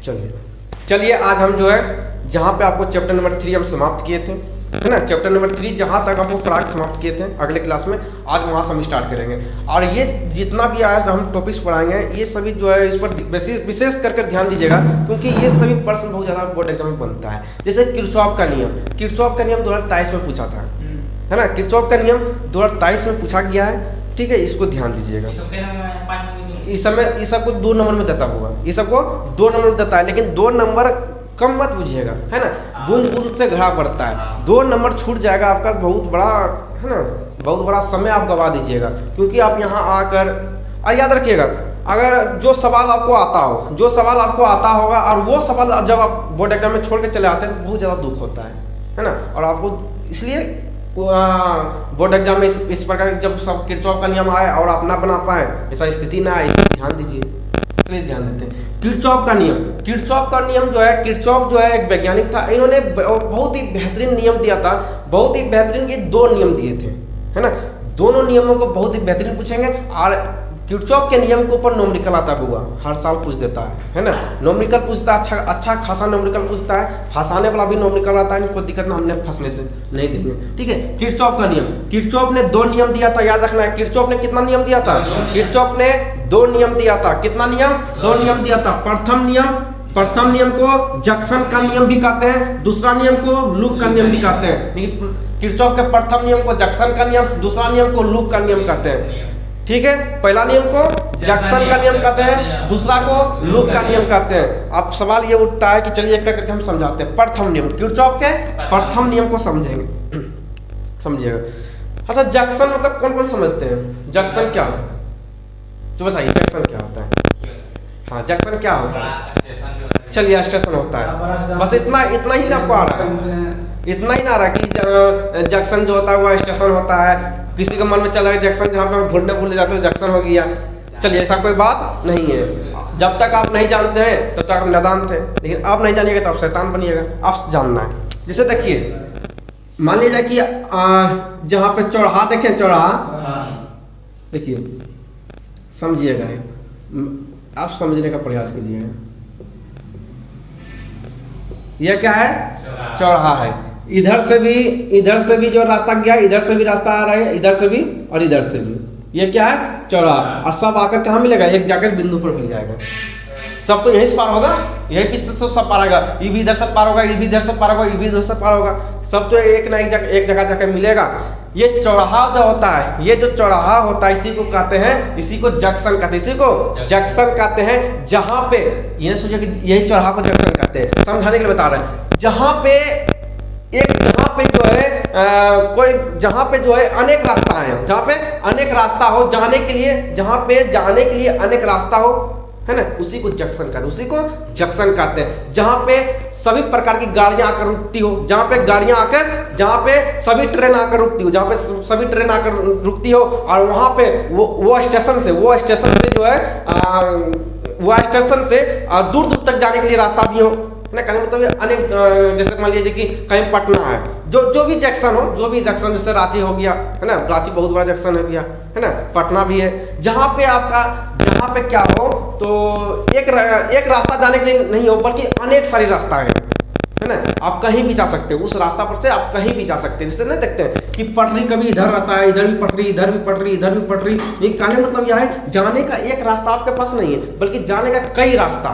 चलिए चलिए आज हम जो है जहाँ पे आपको चैप्टर नंबर 3 हम समाप्त किए थे, है ना, चैप्टर नंबर 3 जहाँ तक आपको प्राग समाप्त किए थे अगले क्लास में, आज वहाँ से हम स्टार्ट करेंगे। और ये जितना भी आज हम टॉपिक्स पढ़ाएंगे ये सभी जो है इस पर विशेष करके ध्यान दीजिएगा, क्योंकि ये सभी प्रश्न बहुत ज़्यादा बोर्ड एग्जाम में बनता है। जैसे किरचॉफ का नियम 2023 में पूछा था, है ना, किरचॉफ का नियम 2023 में पूछा गया है। ठीक है, इसको ध्यान दीजिएगा। इस समय इस सबको 2 नंबर में देता होगा, इस सबको 2 नंबर में देता है, लेकिन 2 नंबर कम मत बुझिएगा, है ना, बूंद बूंद से घड़ा पड़ता है। 2 नंबर छूट जाएगा आपका, बहुत बड़ा, है ना, बहुत बड़ा समय आप गवा दीजिएगा। क्योंकि आप यहाँ आकर याद रखिएगा, अगर जो सवाल आपको आता होगा और वो सवाल जब आप बोर्ड एग्जाम में छोड़ के चले आते हैं तो बहुत ज़्यादा दुख होता है ना। और आपको इसलिए बोर्ड एग्जाम में इस प्रकार जब सब किरचॉफ का नियम आए और आप ना बना पाए, ऐसा स्थिति ना आए, ध्यान दीजिए, इसलिए ध्यान देते हैं। किरचॉफ का नियम जो है, किरचॉफ जो है एक वैज्ञानिक था, इन्होंने बहुत ही बेहतरीन नियम दिया था, बहुत ही बेहतरीन, ये 2 नियम दिए थे, है ना। दोनों नियमों को बहुत ही बेहतरीन पूछेंगे। और किरचॉफ के नियम के ऊपर नोमरिकल आता है, बुआ हर साल पूछ देता है ना, नोमरिकल पूछता है, अच्छा खासा नोमरिकल पूछता है, फंसाने वाला भी नोमरिकल आता है, कोई दिक्कत ना, हमने फंसने नहीं देंगे। ठीक है, किरचॉफ का नियम, किरचॉफ ने 2 नियम दिया था, याद रखना है। किरचॉफ ने कितना नियम दिया था? किरचॉफ ने 2 नियम दिया था। कितना नियम? 2 नियम दिया था। प्रथम नियम को जैक्सन का नियम भी कहते हैं, दूसरा नियम को लूप का नियम भी कहते हैं। किरचॉफ के प्रथम नियम को जैक्सन का नियम, दूसरा नियम को लूप का नियम कहते हैं। ठीक है, पहला नियम को जैक्सन का नियम कहते हैं, दूसरा को लूप का नियम कहते हैं। अब सवाल ये उठता है कि चलिए एक करके हम समझाते हैं। प्रथम नियम, किरचॉफ के प्रथम नियम को समझिएगा। अच्छा, जैक्सन मतलब कौन कौन समझते हैं? जैक्सन क्या होता है, जो बताइए, जैक्सन क्या होता है? हाँ, जैक्सन क्या होता है? चलिए, स्टेशन होता है, बस इतना ही ना आपको आ रहा है, इतना ही ना आ रहा कि जंक्शन जो होता है वो स्टेशन होता है। किसी के मन में चला है जंक्शन, जहाँ पे हम घूमने भूल जाते हो जंक्शन हो गया। चलिए, ऐसा कोई बात नहीं है। जब तक आप नहीं जानते हैं तब तक आप नादान थे, लेकिन आप नहीं जानिएगा तो आप शैतान बनिएगा। आप जानना है। जैसे देखिए, मान लीजिए कि जहाँ पे चौराहा देखें, चौराहा देखिए, समझिएगा, आप समझने का प्रयास कीजिएगा। यह क्या है? चौराहा है। इधर से भी जो रास्ता गया, इधर से भी रास्ता आ रहा है, इधर से भी और इधर से भी। ये क्या है? चौराहा। और सब आकर कहाँ मिलेगा? एक जाकर बिंदु पर मिल जाएगा। सब तो यहीं से पार होगा, यहीं पीछे से सब पार आएगा, ये भी इधर से पार होगा, ये भी इधर से पार होगा, ये भी इधर से पार होगा, सब तो एक ना एक जगह जाकर मिलेगा। ये चौराहा जो होता है, ये जो चौराहा होता है, इसी को कहते हैं, इसी को जंक्शन कहते हैं, इसी को जंक्शन कहते हैं। जहाँ पे ये सोचिए कि यही चौराहा को जंक्शन कहते हैं, समझाने के लिए बता रहे हैं। जहाँ पे जो है कोई, जहाँ पे जो है अनेक रास्ता है, जहाँ पे अनेक रास्ता हो जाने के लिए, जहाँ पे जाने के लिए अनेक रास्ता हो, है ना, उसी को जंक्शन कहते हैं, उसी को जंक्शन कहते हैं। जहाँ पे सभी प्रकार की गाड़ियां आकर रुकती हो, जहाँ पे सभी ट्रेन आकर रुकती हो, जहाँ पे सभी ट्रेन आकर रुकती हो, और वहाँ पे वो स्टेशन से जो है वो स्टेशन से दूर दूर तक जाने के लिए रास्ता भी हो, है ना। कहने मतलब अनेक, जैसे मान लीजिए कि कहीं पटना है, जो भी जंक्शन, जैसे रांची हो गया, है ना, रांची बहुत बड़ा जंक्शन हो गया, है ना, पटना भी है। जहाँ पे क्या हो तो एक रास्ता जाने के लिए नहीं हो, बल्कि अनेक सारी रास्ता है ना। आप कहीं भी जा सकते हो, उस रास्ता पर से आप कहीं भी जा सकते हैं। जैसे नहीं देखते हैं कि पटरी कभी इधर रहता है, इधर भी पटरी, इधर भी पटरी, इधर भी पटरी। ये कहने मतलब यह है, जाने का एक रास्ता आपके पास नहीं है, बल्कि जाने का कई रास्ता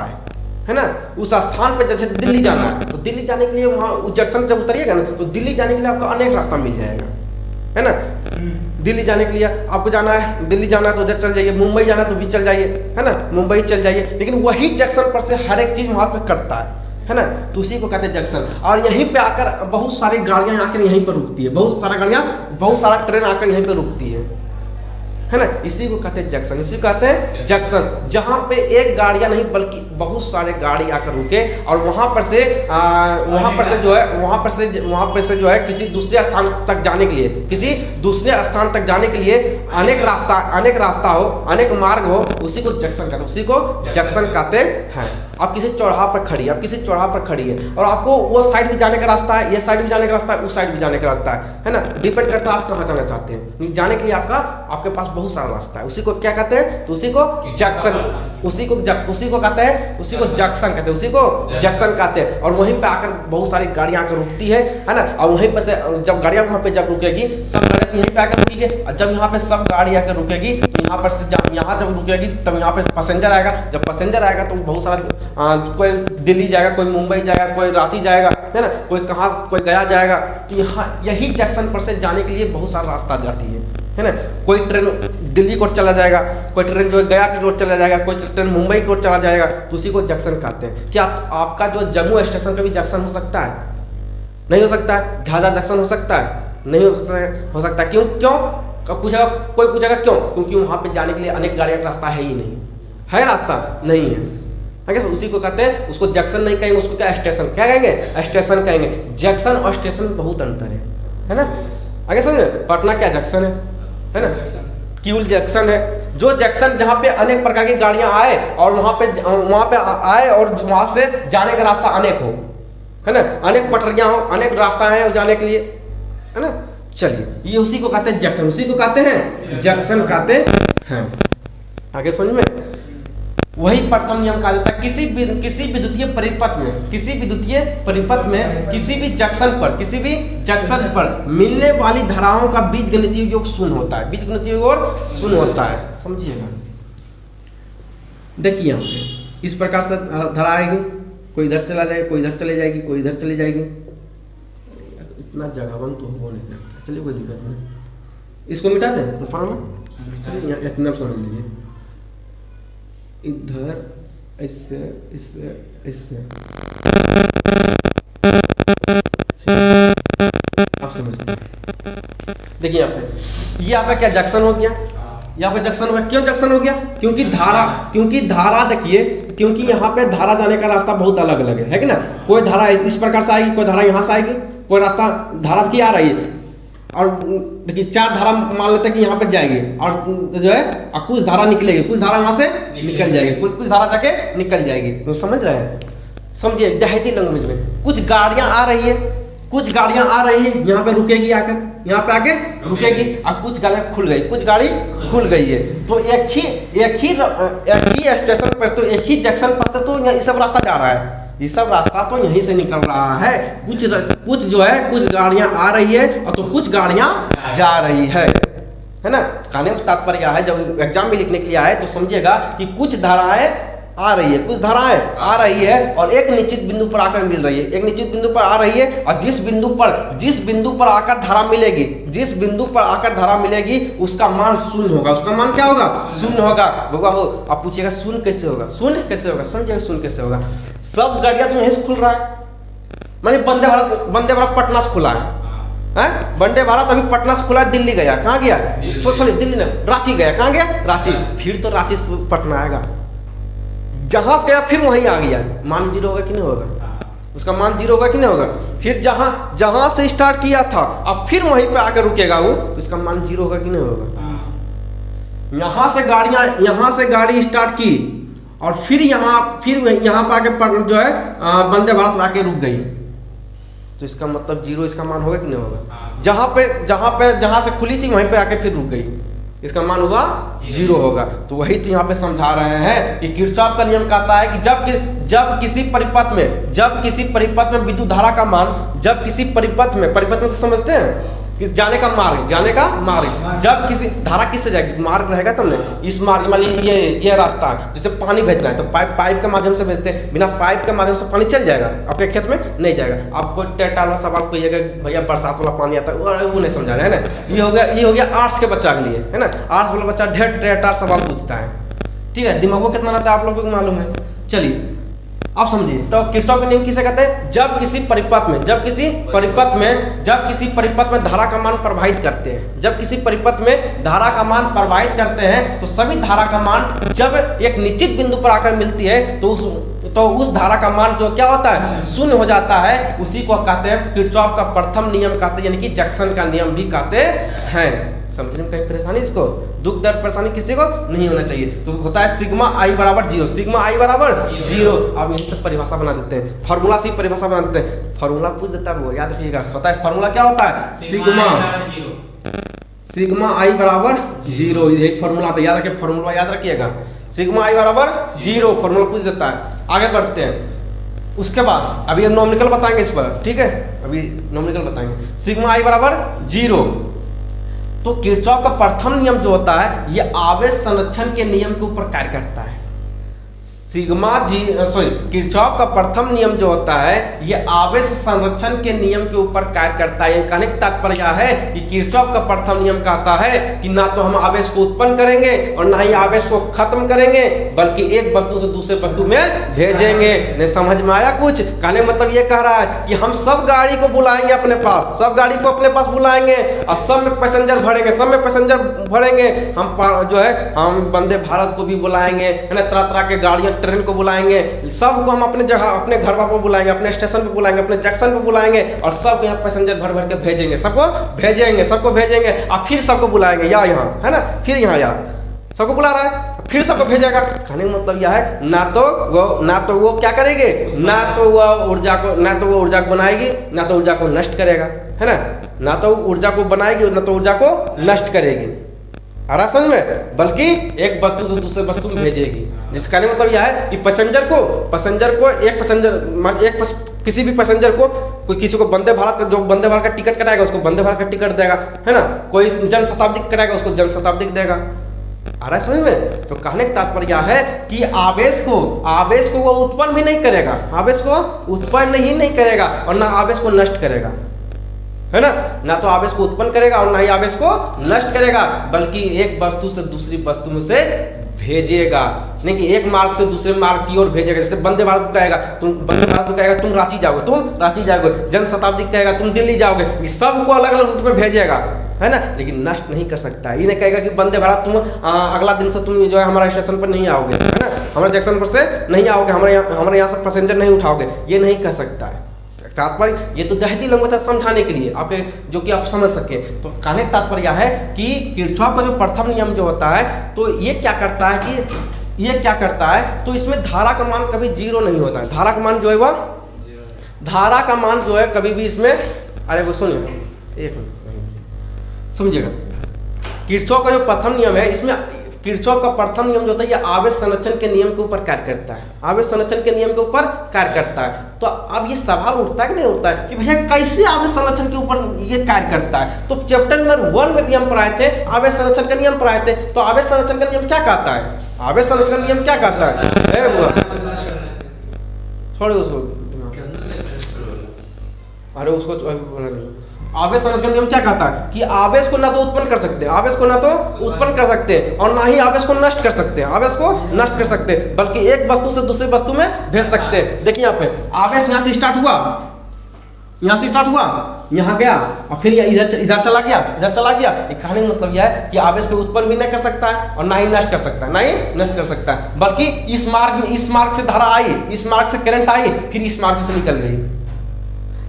है ना। उस स्थान पे जैसे दिल्ली जाना है, तो दिल्ली जाने के लिए वहाँ उस जंक्शन जब उतरिएगा ना, तो दिल्ली जाने के लिए आपको अनेक रास्ता मिल जाएगा, है ना। दिल्ली जाने के लिए आपको जाना है, दिल्ली जाना है तो उधर चल जाइए, मुंबई जाना है तो भी चल जाइए, है ना, मुंबई चल जाइए। लेकिन वही जंक्शन पर से हर एक चीज वहाँ पे कटता है ना, तो उसी को कहते हैं जंक्शन। और यहीं पे आकर बहुत सारी गाड़ियाँ आकर यहीं पर रुकती है, बहुत सारा ट्रेन आकर यहीं पर रुकती है ना, इसी को कहते हैं जंक्शन, इसी को कहते हैं जंक्शन। जहाँ पे एक गाड़ियाँ नहीं बल्कि बहुत सारे गाड़ी आकर रुके, और वहाँ पर से जो है किसी दूसरे स्थान तक जाने के लिए, अनेक रास्ता हो, अनेक मार्ग हो, उसी को जंक्शन कहते हैं। आप किसी चौराहा पर खड़ी है, और आपको वो साइड भी जाने का रास्ता है, ये साइड भी जाने का रास्ता है, उस साइड भी जाने का रास्ता है ना। डिपेंड करता है आप कहाँ जाना चाहते हैं। जाने के लिए आपके पास बहुत सारा रास्ता है, उसी को क्या कहते हैं? तो उसी को जंक्शन उसी को कहते हैं, उसी को जंक्शन कहते हैं, उसी को जंक्शन कहते हैं। और वहीं पे आकर बहुत सारी गाड़ियां आकर रुकती है ना। और वहीं पे से जब गाड़ियां वहां पे जब रुकेगी, सब गाड़ियां तो यहीं पे आकर रुकेगी। और जब यहाँ पे सब गाड़ी आकर रुकेगी तो यहाँ पर से यहाँ जब रुकेगी तब यहाँ पे पैसेंजर आएगा। जब पैसेंजर आएगा तो बहुत सारा कोई दिल्ली जाएगा, कोई मुंबई जाएगा, कोई रांची जाएगा, है ना, कोई कहाँ, कोई गया जाएगा। तो यहाँ यही जंक्शन पर से जाने के लिए बहुत सारा रास्ता जाती है ना। कोई ट्रेन दिल्ली को चला जाएगा, कोई ट्रेन जो है गया की रोड चला जाएगा, कोई ट्रेन मुंबई की रोड चला जाएगा, तो उसी को जंक्शन कहते हैं। क्या आपका जो जम्मू स्टेशन का भी जंक्शन हो सकता है? नहीं हो सकता है। झाझा जंक्शन हो सकता है? नहीं हो सकता। क्यों? पूछेगा, कोई पूछेगा क्यों? क्योंकि वहाँ पे जाने के लिए अनेक गाड़ियों का रास्ता है ही नहीं है, रास्ता नहीं है। उसी को कहते हैं, उसको जंक्शन नहीं कहेंगे, उसको क्या स्टेशन क्या कहेंगे? स्टेशन कहेंगे। जंक्शन और स्टेशन में बहुत अंतर है ना। आगे समझे, पटना क्या जंक्शन है ना, किउल जंक्शन है। जो जंक्शन जहाँ पे अनेक प्रकार की गाड़ियां आए और वहाँ पे आए और वहाँ से जाने का रास्ता अनेक हो, है ना, अनेक पटरियां हो, अनेक रास्ता है जाने के लिए, है ना। चलिए, ये उसी को कहते हैं जंक्शन, उसी को कहते हैं जंक्शन कहते हैं। आगे समझ में, वही प्रथम नियम कहा जाता है। किसी विद्युतीय परिपथ में, किसी भी जंक्शन पर मिलने वाली धाराओं का बीजगणितीय योग शून्य होता है। बीजगणितीय योग शून्य होता है, समझिएगा। देखिए यहाँ पे इस प्रकार से धारा आएगी, कोई इधर चला जाएगा, कोई इधर चले जाएगी, कोई इधर चले जाएगी। इतना जगहबंद तो हो नहीं करता। चलिए, कोई दिक्कत नहीं, इसको मिटा दें तो चलिए इतना समझ लीजिए। इधर इससे आप समझते हैं। देखिए यहाँ पे क्या जंक्शन हो गया, यहाँ पे जंक्शन हो गया। क्यों जंक्शन हो गया? क्योंकि धारा देखिए, क्योंकि यहाँ पे धारा जाने का रास्ता बहुत अलग अलग है कि ना। कोई धारा इस प्रकार से आएगी, कोई धारा यहाँ से आएगी, कोई रास्ता धारा की आ रही है। और देखिए 4 धारा मान लेते हैं कि यहाँ पर जाएगी और जो है कुछ धारा निकलेगी, कुछ धारा वहां से निकल जाएगी, कुछ धारा जाके निकल जाएगी। तो समझ रहे हैं? समझिए, देहाती लैंग्वेज में कुछ गाड़ियां आ रही है, यहाँ पे रुकेगी, आकर यहाँ पे आके रुकेगी, और कुछ गाड़ियां खुल गई, कुछ गाड़ी खुल गई है। तो एक ही स्टेशन पर, तो एक ही जंक्शन पर तो ये सब रास्ता जा रहा है, ये सब रास्ता तो यहीं से निकल रहा है। कुछ जो है, कुछ गाड़ियां आ रही है और तो कुछ गाड़ियां जा रही है ना। कहने का तात्पर्य है, जब एग्जाम में लिखने के लिए आए तो समझिएगा कि कुछ धाराएं आ रही है, कुछ धाराएं आ रही है और एक निश्चित बिंदु पर आकर मिल रही है, एक निश्चित बिंदु पर आ रही है। और जिस बिंदु पर आकर धारा मिलेगी, जिस बिंदु पर आकर धारा मिलेगी उसका मान शून्य होगा। उसका मान क्या होगा? शून्य होगा। आप पूछिएगा शून्य कैसे होगा? शून्य कैसे होगा? समझिएगा शून्य कैसे होगा। सब गाड़ियां तो यहीं से खुल रहा है, मानी वंदे भारत पटना से खुला है, वंदे भारत अभी पटना से खुला, दिल्ली गया, कहाँ गया? तो चलिए दिल्ली ना, रांची गया, कहाँ गया? रांची। फिर तो रांची से पटना आएगा, जहां से गया फिर वहीं आ गया, मान 0 होगा कि नहीं होगा? उसका मान 0 होगा कि नहीं होगा? फिर जहां से स्टार्ट किया था अब फिर वहीं पे आकर रुकेगा वो, तो इसका मान 0 होगा कि नहीं होगा? यहाँ से गाड़ी स्टार्ट की और फिर यहाँ पे आके जो है वंदे भारत आके रुक गई, तो इसका मतलब 0 इसका मान होगा कि नहीं होगा? जहां से खुली थी वहीं पे आके फिर रुक गई, इसका मान हुआ 0 होगा। तो वही तो यहाँ पे समझा रहे हैं कि किरचॉफ का नियम कहता है कि जब किसी परिपथ में विद्युत धारा का मान, जब किसी परिपथ में तो समझते हैं कि जाने का मार्ग, जब किसी धारा किससे जाएगी, मार्ग रहेगा तब ना। इस मार्ग मान लीजिए ये रास्ता है, जैसे पानी भेजना है तो पाइप के माध्यम से भेजते हैं, बिना पाइप के माध्यम से पानी चल जाएगा आपके खेत में? नहीं जाएगा। आपको टेटा वाला सवाल कहिएगा भैया बरसात वाला पानी आता है, वो नहीं समझा रहे है ना। ये हो गया आर्ट्स के बच्चा के लिए, है ना। आर्ट्स वाला बच्चा ढेर टेटार सवाल पूछता है, ठीक है, दिमाग कितना रहता है आप लोगों को मालूम है। चलिए आप समझिए, तो किरचॉफ के नियम किसे कहते हैं? जब किसी परिपथ में धारा का मान प्रवाहित करते हैं, जब किसी परिपथ में धारा का मान प्रवाहित करते हैं तो सभी धारा का मान जब एक निश्चित बिंदु पर आकर मिलती है तो उस धारा का मान जो क्या होता है? शून्य हो जाता है। उसी को कहते हैं किरचॉफ का प्रथम नियम कहते हैं, यानी कि जंक्शन का नियम भी कहते हैं। समझने में कहीं परेशानी, इसको दुख दर्द परेशानी किसी को नहीं होना चाहिए। तो होता है सिग्मा आई बराबर 0, सिग्मा आई बराबर 0। अब यही सब परिभाषा बना देते हैं, फार्मूला से ही परिभाषा बना देते हैं। फार्मूला पूछ देता है वो, याद रखिएगा। होता है फार्मूला क्या होता है? सिग्मा आई बराबर 0, यही फार्मूला। तो याद रखिए, फार्मूला याद रखिएगा, सिग्मा आई बराबर 0 फॉर्मूला पूछ देता है। आगे बढ़ते हैं। उसके बाद अभी हम नॉमिकल बताएंगे इस पर, ठीक है, अभी नॉमिकल बताएंगे। सिग्मा आई बराबर 0, तो किरचॉफ का प्रथम नियम जो होता है ये आवेश संरक्षण के नियम के ऊपर कार्य करता है। किरचॉफ का प्रथम नियम जो होता है ये आवेश संरक्षण के नियम के ऊपर कार्य करता है। कहने का तात्पर्य यह है कि किरचॉफ का प्रथम नियम कहता है कि ना तो हम आवेश को उत्पन्न करेंगे और ना ही आवेश को खत्म करेंगे, बल्कि एक वस्तु से दूसरे वस्तु में भेजेंगे। नहीं समझ में आया कुछ? कहने मतलब ये कह रहा है कि हम सब गाड़ी को बुलाएंगे अपने पास, सब गाड़ी को अपने पास बुलाएंगे और सब में पैसेंजर भरेंगे, सब में पैसेंजर भरेंगे। हम जो है हम वंदे भारत को भी बुलाएंगे, है ना, तरह तरह के गाड़ियां ट्रेन को बुलाएंगे, सबको हम अपने जगह अपने घर पर बुलाएंगे, अपने स्टेशन पे बुलाएंगे, अपने जंक्शन पे बुलाएंगे और सबको यहाँ पैसेंजर भर भर के भेजेंगे, सबको भेजेंगे और फिर सबको बुलाएंगे या यहाँ, है ना, फिर यहाँ या सबको बुला रहा है, फिर सबको भेजेगा। कहने का मतलब यह है ना तो वो क्या करेगी, ना तो वो ऊर्जा को बनाएगी, ना तो ऊर्जा को नष्ट करेगा, है ना तो ऊर्जा को बनाएगी, ना तो ऊर्जा को नष्ट करेगी, आरासन में, बल्कि एक वस्तु से दूसरे वस्तु में भेजेगी। जिसका मतलब यह है कि पैसेंजर को किसी भी पैसेंजर को, कोई किसी को वंदे भारत का, जो वंदे भारत का टिकट कटाएगा उसको वंदे भारत का टिकट देगा, है ना, कोई जन शताब्दी कटाएगा उसको जन शताब्दी देगा। आ रहा है समझ में? तो कहने का तात्पर्य यह है कि आवेश को वो उत्पन्न भी नहीं करेगा, आवेश को उत्पन्न ही नहीं करेगा और ना आवेश को नष्ट करेगा, है ना तो आवेश को उत्पन्न करेगा और ना ही आवेश को नष्ट करेगा, बल्कि एक वस्तु से दूसरी वस्तु में से भेजेगा। नहीं कि एक मार्ग से दूसरे मार्ग की ओर भेजेगा। जैसे वंदे भारत को कहेगा तुम रांची जाओगे, जन शताब्दी कहेगा तुम दिल्ली जाओगे, सबको अलग अलग रूट में भेजेगा, है ना, लेकिन नष्ट नहीं कर सकता है। ये नहीं कहेगा कि वंदे भारत तुम अगला दिन से तुम जो है हमारा स्टेशन पर नहीं आओगे, है ना, हमारे जंक्शन पर से नहीं आओगे, हमारे यहाँ से पैसेंजर नहीं उठाओगे, ये नहीं कह सकता है। तात्पर्य ये तो देहाती लोगों को समझाने के लिए आपके, जो कि आप समझ सके। तो कहने का तात्पर्य यह है कि किरचॉफ का जो प्रथम नियम जो होता है तो ये क्या करता है तो इसमें धारा का मान कभी 0 नहीं होता है। धारा का मान जो है कभी भी इसमें, अरे वो सुनिए एक मिनट समझिएगा, किरचॉफ का जो प्रथम नियम है इसमें किरचॉफ का प्रथम नियम जो होता है ये आवेश संरक्षण के नियम के ऊपर कार्य करता है, आवेश संरक्षण के नियम के ऊपर कार्य करता है। तो अब ये सवाल उठता है कि नहीं उठता है कि भैया कैसे आवेश संरक्षण के ऊपर ये कार्य करता है? तो चैप्टर नंबर 1 में भी हम पढ़ाए थे, आवेश संरक्षण का नियम पढ़ाए थे। तो आवेश संरक्षण का नियम क्या कहता है? आवेश संरक्षण का नियम क्या कहता है? छोड़ो उसको, अरे उसको आवेश संरक्षण नियम क्या कहता है कि आवेश को ना तो उत्पन्न कर सकते और ना ही आवेश को नष्ट कर सकते, बल्कि एक वस्तु से दूसरी वस्तु में भेज सकते हैं। देखिए यहाँ पे आवेश यहाँ से स्टार्ट हुआ, यहाँ गया और फिर इधर चला गया। कहने का मतलब यह है कि आवेश को उत्पन्न भी नहीं कर सकता है और ना ही नष्ट कर सकता है, बल्कि इस मार्ग से धारा आई, इस मार्ग से करंट आई, फिर इस मार्ग से निकल गई।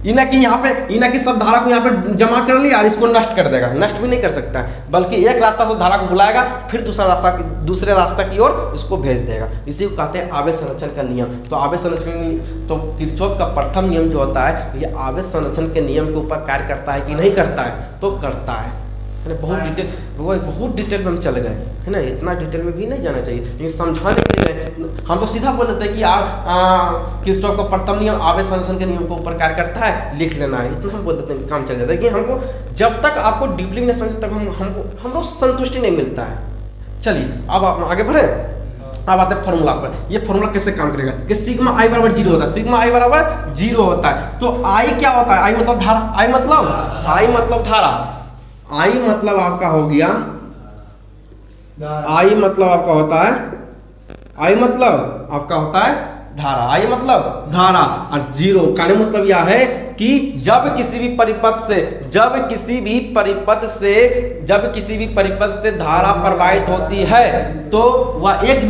इना की सब धारा को यहाँ पे जमा कर लिया और इसको नष्ट कर देगा, नष्ट भी नहीं कर सकता है, बल्कि एक रास्ता से धारा को बुलाएगा, फिर दूसरे रास्ता की ओर इसको भेज देगा। इसी को कहते हैं आवेश संरक्षण का नियम। तो आवेश संरक्षण, तो किरचॉफ का प्रथम नियम जो होता है ये आवेश संरक्षण के नियम के ऊपर कार्य करता है कि नहीं करता है? तो करता है। बहुत डिटेल में हम चल गए, है ना, इतना डिटेल में भी नहीं जाना चाहिए, लेकिन समझाने के लिए हम तो सीधा बोल देते हैं कि किरचॉफ का प्रथम नियम आवेश संरक्षण के नियम के ऊपर कार्य करता है, लिख लेना है, इतना हम बोल देते हैं, काम चल जाता है। कि हमको जब तक आपको डीपली नहीं समझे तब हमको संतुष्टि नहीं मिलता है। चलिए अब आप आगे बढ़े। अब आते हैं फॉर्मूला पर। ये फॉर्मूला कैसे काम करेगा कि सिग्मा आई बराबर 0 होता है, सिग्मा आई बराबर 0 होता है। तो आई क्या होता है? आई मतलब धारा, आई मतलब धारा, आई मतलब आपका हो गया, आई मतलब आपका होता है, आई मतलब आपका होता है धारा, आई मतलब धारा। और 0 का मतलब यह है कि जब किसी भी परिपथ से धारा प्रवाहित होती है तो वह एक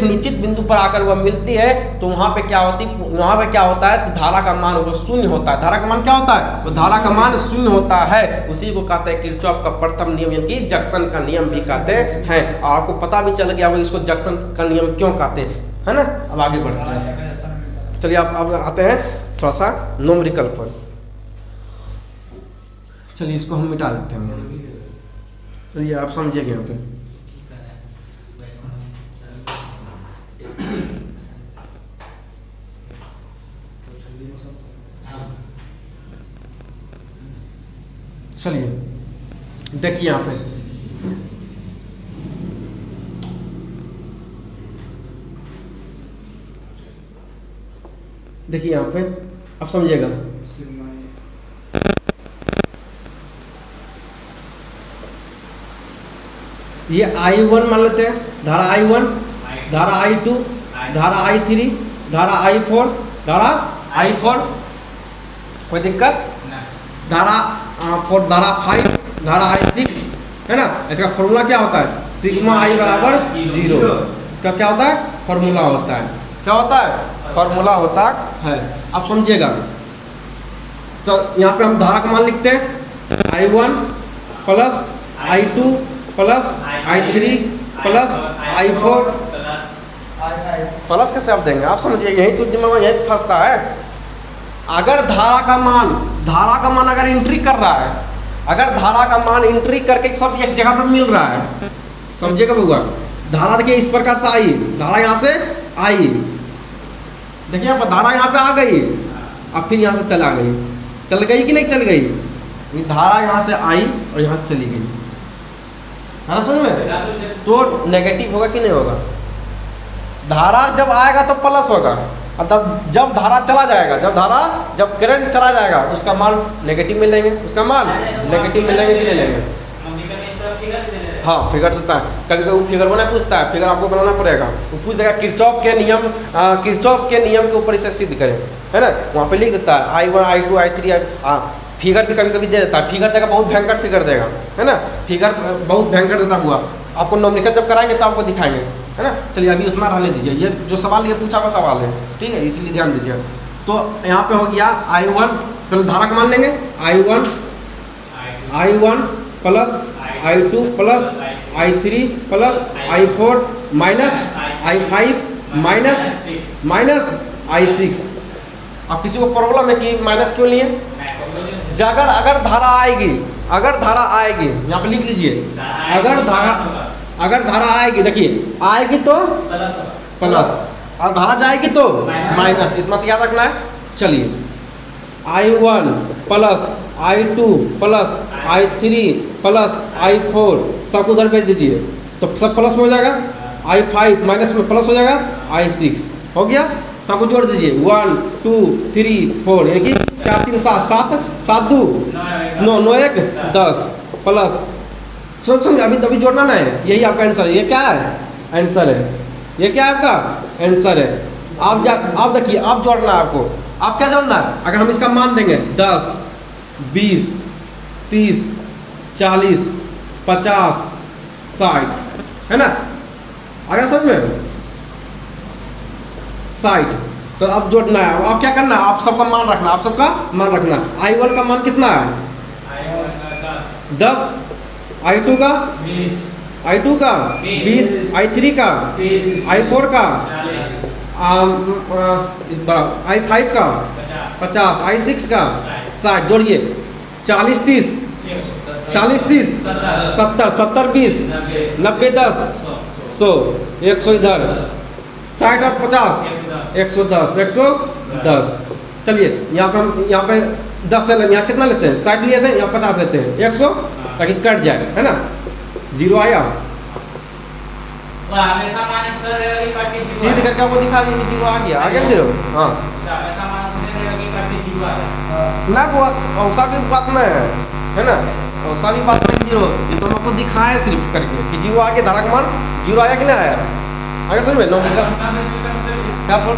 निश्चित बिंदु पर आकर वह मिलती है, तो वहां पे क्या होता है? तो धारा का मान वो 0 होता है। धारा का मान क्या होता है? तो धारा का मान 0 होता है। उसी को कहते हैं किरचॉफ का प्रथम नियम, यानी कि जंक्शन का नियम भी कहते हैं। और आपको पता भी चल गया इसको जंक्शन का नियम क्यों कहते हैं, है ना। अब आगे बढ़ते हैं। चलिए अब आते हैं थोड़ा सा न्यूमेरिकल पर। चलिए इसको हम मिटा देते हैं। चलिए आप समझिएगा यहाँ पे चलिए देखिए यहाँ पे देखिए यहाँ पे अब समझिएगा। ये I1 मान लेते हैं, धारा I1, धारा I2, धारा I3, धारा I4, धारा I4, कोई दिक्कत? धारा 4, धारा 5, धारा I6, है ना। इसका फॉर्मूला क्या होता है? सिग्मा I बराबर 0। इसका क्या होता है? फॉर्मूला होता है। क्या होता है? फॉर्मूला होता है। अब समझिएगा, तो यहाँ पे हम धारा का मान लिखते हैं I1 plus I2 plus I3 plus I4 plus कैसे आप देंगे? आप समझिए, यही तो दिमाग में यही तो फंसता है। अगर धारा का मान अगर एंट्री कर रहा है, अगर धारा का मान एंट्री करके सब एक जगह पर मिल रहा है, समझिएगा बउआ। धारा देखिए इस प्रकार से आई, धारा यहाँ से आई, देखिए यहाँ पर धारा यहाँ पे आ गई, अब फिर यहाँ से चल गई कि नहीं चल गई? ये धारा यहाँ से आई और यहाँ से चली गई, है ना समझ में? तो नेगेटिव होगा कि नहीं होगा? धारा जब आएगा तो प्लस होगा, और तब जब धारा चला जाएगा, जब करंट चला जाएगा तो उसका मान नेगेटिव में लेंगे, उसका मान नेगेटिव में लेंगे कि नहीं लेंगे? हाँ, फिगर देता है। कभी कभी वो फिगर बनाना पूछता है, फिगर आपको बनाना पड़ेगा। वो पूछ देगा किरचॉफ के नियम के ऊपर इसे सिद्ध करें, है ना। वहाँ पे लिख देता है I1 I2 I3 फिगर भी कभी कभी दे देता है। फिगर देगा, बहुत भयंकर फिगर देगा, है ना। फिगर बहुत भयंकर देता हुआ आपको न्यूमेरिकल जब कराएंगे तो आपको दिखाएंगे, है ना। चलिए अभी उतना रहने दीजिए, ये जो सवाल ये पूछा हुआ सवाल है, ठीक है, इसलिए ध्यान दीजिए। तो यहाँ पे हो गया I1, पहले धारा का मान लेंगे I1 plus I2 plus I3 plus I4 minus I5 minus I6। अब किसी को प्रॉब्लम है कि माइनस क्यों लिए? अगर धारा आएगी, यहाँ पे लिख लीजिए, अगर धारा आएगी, देखिए आएगी तो प्लस और धारा जाएगी तो माइनस, इतना तो याद रखना है। चलिए I1 plus I2 plus I3 plus I4 सबको उधर भेज दीजिए तो सब प्लस में हो जाएगा। I5 माइनस में प्लस हो जाएगा, I6 हो गया। सबको जोड़ दीजिए 1 2 3 4, यानी कि 4 3 7 7 2 9 9 1 10 प्लस सुन अभी जोड़ना ना है, यही आपका आंसर है। ये क्या है? आंसर है। ये क्या है आपका? आंसर है। आप देखिए, आप जोड़ना है आपको। आप क्या जोड़ना है? अगर हम इसका मान देंगे 10 20 30 40 50 60, है ना। अगर समझ में 60, तो आप जोड़ना है। आप क्या करना है? आप सबका मान रखना। I1 का मान कितना है? 10, I2 का 20, I3 का I4 का I5 का 50, I6 का 60, जोड़िए 40 30 70 20 90 10 100 100 इधर 60 और 50 110। चलिए यहाँ पे 10 से यहाँ कितना लेते हैं? 60 लिए थे, यहाँ 50 लेते हैं, 100, ताकि कट जाए, है ना। 0 आया, सीध करके आपको दिखा दिया कि 0 आ गया 0। हाँ ना, वो औसा भी बात में है ना, औसा भी बात में 0, ये तो हम आपको दिखाए सिर्फ करके कि 0 आ गया। धारा का मान 0 आया कि नहीं आया? आगे समझ में क्या बोल,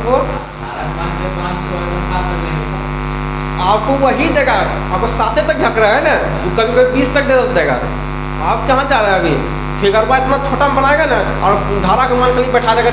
आपको वही देगा, आपको 7 तक झक रहा है ना, वो कभी 20 तक दे देगा। आप कहाँ जा रहे हैं? अभी फिगर इतना छोटा बनाएगा ना और धारा का मान कहीं बैठा देगा।